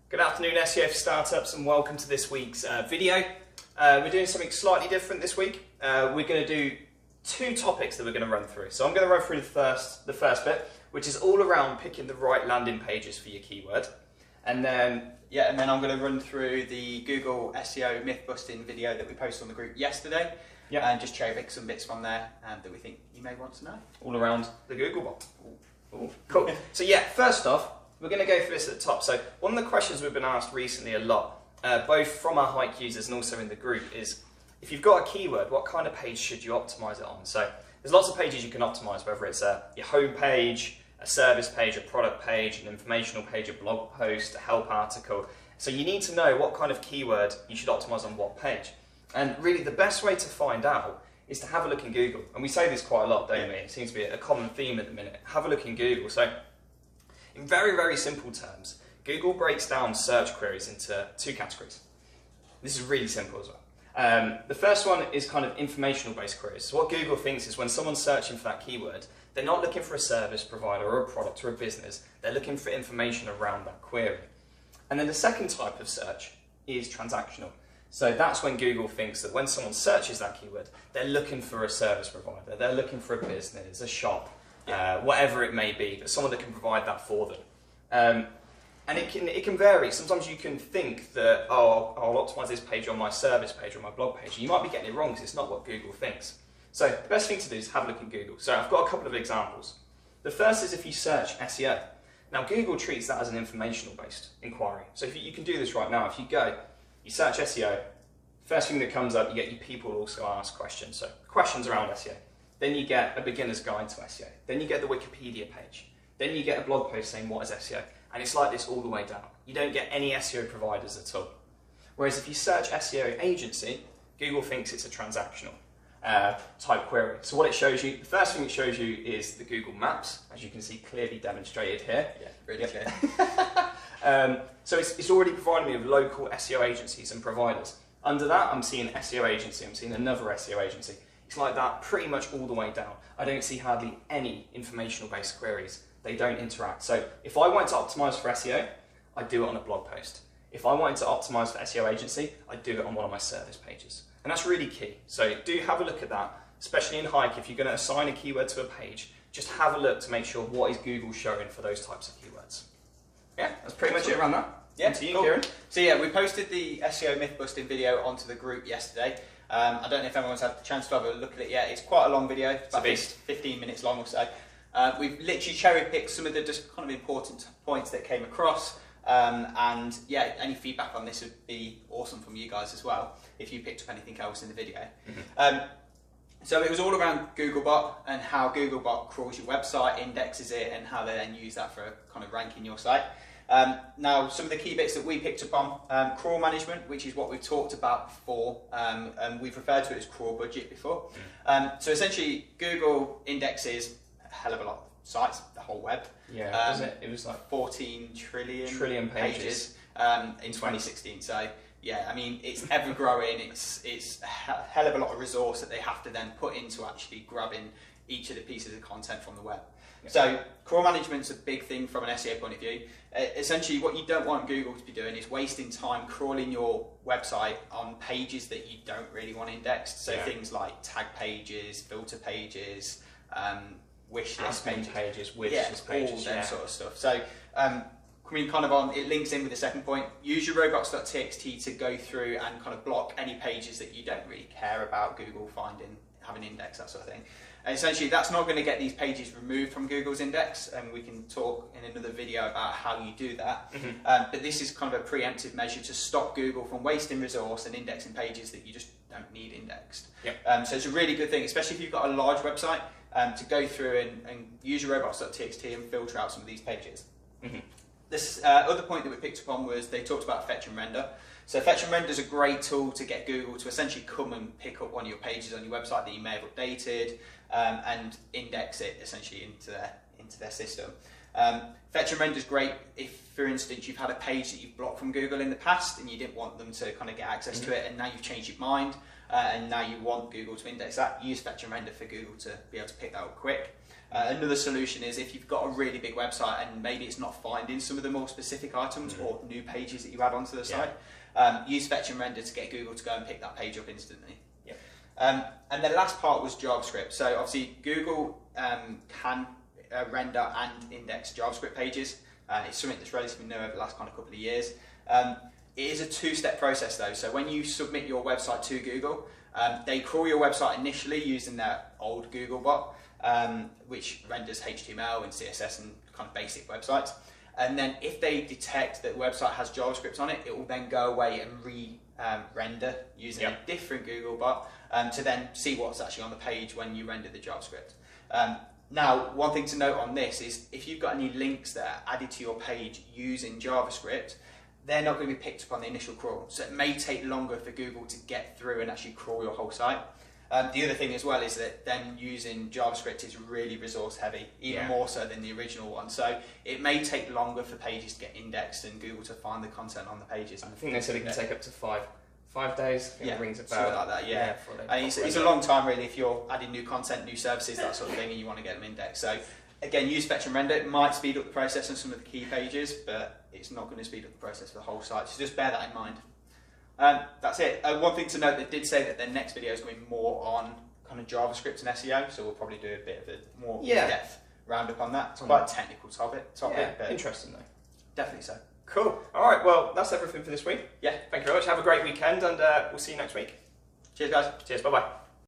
Good afternoon, SEO for startups, and welcome to this week's video. We're doing something slightly different this week. We're going to do two topics that we're going to run through. So I'm going to run through the first bit, which is all around picking the right landing pages for your keyword. And then I'm going to run through the Google SEO myth busting video that we posted on the group yesterday, and just cherry pick some bits from there that we think you may want to know. All around the Googlebot. Ooh, cool. So first off, we're going to go through this at the top. So one of the questions we've been asked recently a lot, both from our Hike users and also in the group, is if you've got a keyword, what kind of page should you optimize it on? So there's lots of pages you can optimize, whether it's your home page, a service page, a product page, an informational page, a blog post, a help article. So you need to know what kind of keyword you should optimize on what page. And really the best way to find out is to have a look in Google. And we say this quite a lot, don't we? It seems to be a common theme at the minute. Have a look in Google. So in very, very simple terms, Google breaks down search queries into two categories. This is really simple as well. The first one is kind of informational based queries. So what Google thinks is when someone's searching for that keyword, they're not looking for a service provider or a product or a business, they're looking for information around that query. And then the second type of search is transactional. So that's when Google thinks that when someone searches that keyword, they're looking for a service provider, they're looking for a business, a shop, whatever it may be, but someone that can provide that for them. And it can vary. Sometimes you can think that, oh, I'll optimize this page on my service page or my blog page. And you might be getting it wrong because it's not what Google thinks. So the best thing to do is have a look in Google. So I've got a couple of examples. The first is if you search SEO. Now Google treats that as an informational based inquiry. So if you can do this right now. If you go, you search SEO, first thing that comes up, you get your people also ask questions. So questions around SEO. Then you get a beginner's guide to SEO. Then you get the Wikipedia page. Then you get a blog post saying what is SEO. And it's like this all the way down. You don't get any SEO providers at all. Whereas if you search SEO agency, Google thinks it's a transactional type query. So what it shows you, the first thing it shows you is the Google Maps, as you can see clearly demonstrated here. Yeah, really clear. So it's already providing me with local SEO agencies and providers. Under that, I'm seeing SEO agency, I'm seeing another SEO agency. It's like that pretty much all the way down. I don't see hardly any informational based queries. They don't interact. So if I wanted to optimize for SEO, I'd do it on a blog post. If I wanted to optimize for SEO agency, I'd do it on one of my service pages. And that's really key. So do have a look at that, especially in Hike. If you're going to assign a keyword to a page, just have a look to make sure what is Google showing for those types of keywords. Yeah, that's pretty much it around that. Yeah, to you, cool. Kieran. So we posted the SEO myth busting video onto the group yesterday. I don't know if anyone's had the chance to have a look at it yet. It's quite a long video. It's about 15 minutes long or so. We've literally cherry picked some of the just kind of important points that came across. Any feedback on this would be awesome from you guys as well, if you picked up anything else in the video. So it was all around Googlebot and how Googlebot crawls your website, indexes it, and how they then use that for kind of ranking your site. Now, some of the key bits that we picked up on, crawl management, which is what we've talked about before, and we've referred to it as crawl budget before. So essentially, Google indexes a hell of a lot of sites, the whole web. Yeah, it was like 14 trillion pages in 2016. So yeah, I mean, it's ever growing. It's a hell of a lot of resource that they have to then put into actually grabbing each of the pieces of content from the web. Yeah. So crawl management's a big thing from an SEO point of view. Essentially, what you don't want Google to be doing is wasting time crawling your website on pages that you don't really want indexed. So things like tag pages, filter pages, wish list pages, wish list pages, all that sort of stuff. So coming kind of on, it links in with the second point. Use your robots.txt to go through and kind of block any pages that you don't really care about Google finding, having index, that sort of thing. And essentially, that's not going to get these pages removed from Google's index, and we can talk in another video about how you do that. But this is kind of a preemptive measure to stop Google from wasting resource and indexing pages that you just don't need indexed. So it's a really good thing, especially if you've got a large website, to go through and use your robots.txt and filter out some of these pages. This other point that we picked up on was they talked about fetch and render. So fetch and render is a great tool to get Google to essentially come and pick up one of your pages on your website that you may have updated and index it essentially into their system. Fetch and render is great if, for instance, you've had a page that you've blocked from Google in the past and you didn't want them to kind of get access to it, and now you've changed your mind and now you want Google to index that. Use fetch and render for Google to be able to pick that up quick. Another solution is if you've got a really big website and maybe it's not finding some of the more specific items or new pages that you add onto the site, use fetch and render to get Google to go and pick that page up instantly. And the last part was JavaScript. So obviously Google can render and index JavaScript pages. It's something that's relatively new over the last kind of couple of years. It is a two-step process though. So when you submit your website to Google, they crawl your website initially using their old Googlebot, which renders HTML and CSS and kind of basic websites. And then if they detect that the website has JavaScript on it, it will then go away and render using a different Googlebot to then see what's actually on the page when you render the JavaScript. Now, one thing to note on this is if you've got any links that are added to your page using JavaScript, they're not going to be picked up on the initial crawl. So it may take longer for Google to get through and actually crawl your whole site. The other thing as well is that then using JavaScript is really resource heavy, even more so than the original one. So it may take longer for pages to get indexed and Google to find the content on the pages. I think they said it can take up to 5 days. It rings about. Something like that, and it's a long time really if you're adding new content, new services, that sort of thing, and you want to get them indexed. So again, use fetch and render. It might speed up the process on some of the key pages, but it's not going to speed up the process for the whole site. So just bear that in mind. That's it. One thing to note, they did say that their next video is going to be more on kind of JavaScript and SEO, so we'll probably do a bit of a more in-depth roundup on that. It's quite a technical topic, but interesting though. Definitely so. Cool. All right, well, that's everything for this week. Yeah. Thank you very much. Have a great weekend, and we'll see you next week. Cheers, guys. Cheers. Bye-bye.